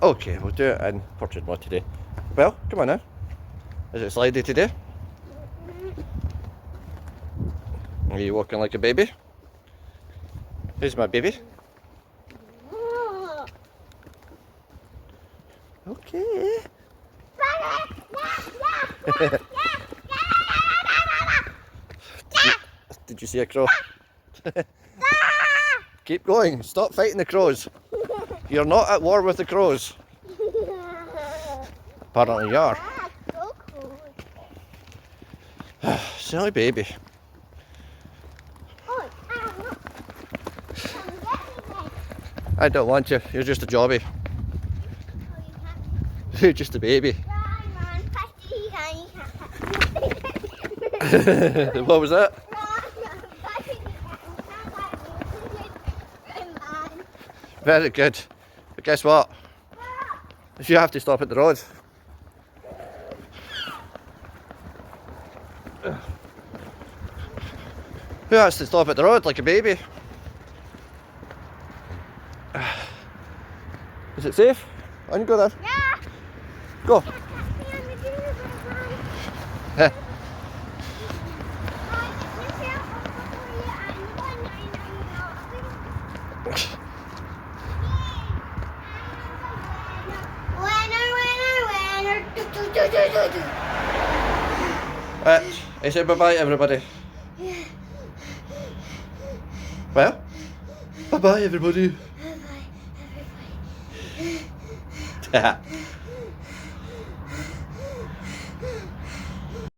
Okay, we'll do it in portrait mode today. Well, come on now. Is it slidey today? Are you walking like a baby? Who's my baby? Okay. Did you see a crow? Keep going. Stop fighting the crows. You're not at war with the crows. Apparently you are. Silly baby. I don't want you. You're just a jobby. You're just a baby. What was that? Very good. But guess what? If you have to stop at the road. Who has to stop at the road like a baby? Is it safe? On you go there. Yeah. Go. I say bye-bye everybody. Well, bye-bye everybody. Bye.